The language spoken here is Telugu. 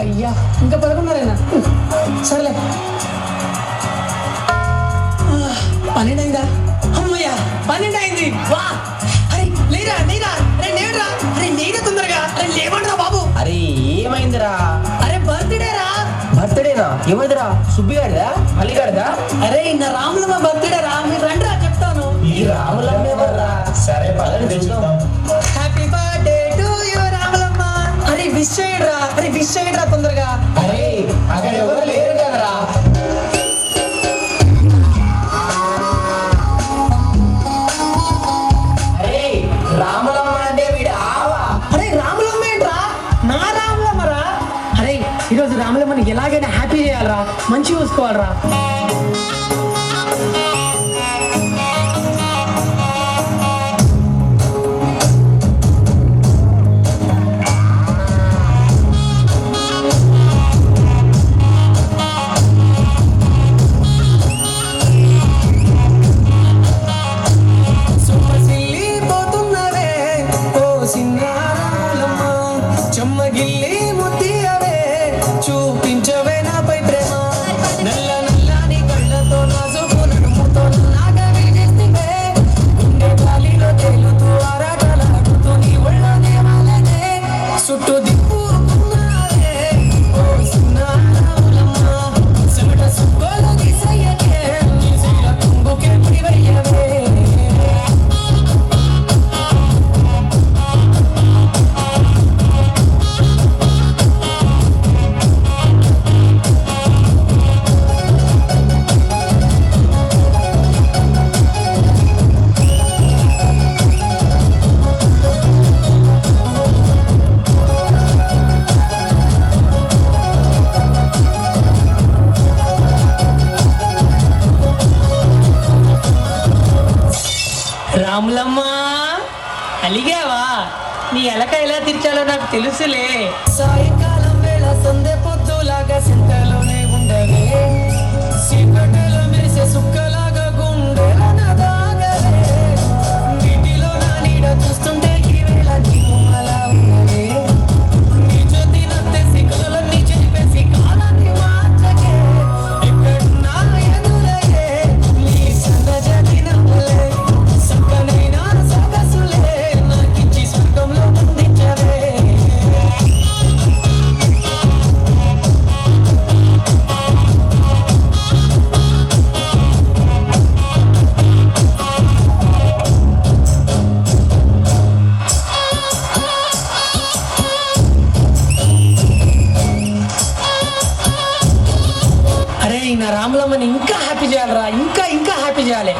అయ్యా ఇంకా పడుకున్నారేనా? సరేలే. 12 అయిందా? అమ్మయ్యా 12 అయింది. వా అరే లేరా లేరా, అరే లేరా, అరే లేరా తొందరగా, అరే లేవండ్రా బాబు. అరే ఏమైందిరా? అరే బర్త్డే రా. బర్త్డేనా? ఏమైందిరా? సుబ్బిగాడిదా మల్లిగాడిదా? అరే నా రాములమ్మ బర్త్డే రా, మీరు రండిరా చెప్తాను. ఈ రాములమ్మ ఎవర్రా? సరే పదని చూద్దాం. Happy birthday to you Ramulamma. అరే విష్ చేయరా, అరే విష్ చేయరా తొందరగా. అరే అక్కడ ఎవరు లేరు కదరా. అరే రాములమ్మ అంటే వీడు ఆవా. అరే రాములమ్మ ఏంట్రా? నా రాములమ్మరా. అరే ఈరోజు రాములమ్మని ఎలాగైనా హ్యాపీ చేయాలరా, మంచిగా చూసుకోవాలరా. చెమ్మగిల్లి ముద్దియవే చూపించవే నాపై ప్రేమ, నల్ల నల్లని కళ్ళతో నాజుకు నడుముతో నాగా వేగేస్తే గుండె గాలిలో తేలుతూ ఆరాటలాడుతూ నీ ఒళ్ళనే వాలనే చుట్టూ దిప్పుకున్నావే ఓ సున్నారాములమ్మ, చెమట సుక్కలు తీసయ్యకే నీ శైల కుంగుకే ముడివయ్యవే. రాములమ్మ అలిగావా? నీ ఎలక ఎలా తీర్చాలో నాకు తెలుసులే. సాయంకాలం వేళ సందె పొద్దులాగా సింతలోనే ఉండవే, చీకటిలో మెరిసే సుక్కలాగా గుండెల నదాగలే, నీటిలో నా నీడ చూస్తుంటే ఈ వేళ నీకు అలా ఉన్నదే, నీ జ్యోతి నత్తేసి కలలన్నీ చెప్పేసి కాలాన్ని మార్చకే, ఎక్కడున్నా ఎదురయ్యే నీ సందజని నవ్వులే, సక్కనైనా సొగసులే నాకిచ్చి స్వర్గంలో ముందించవే. అరే నా రాములమ్మని ఇంకా హ్యాపీ చేయాలరా, ఇంకా ఇంకా హ్యాపీ చేయాలి.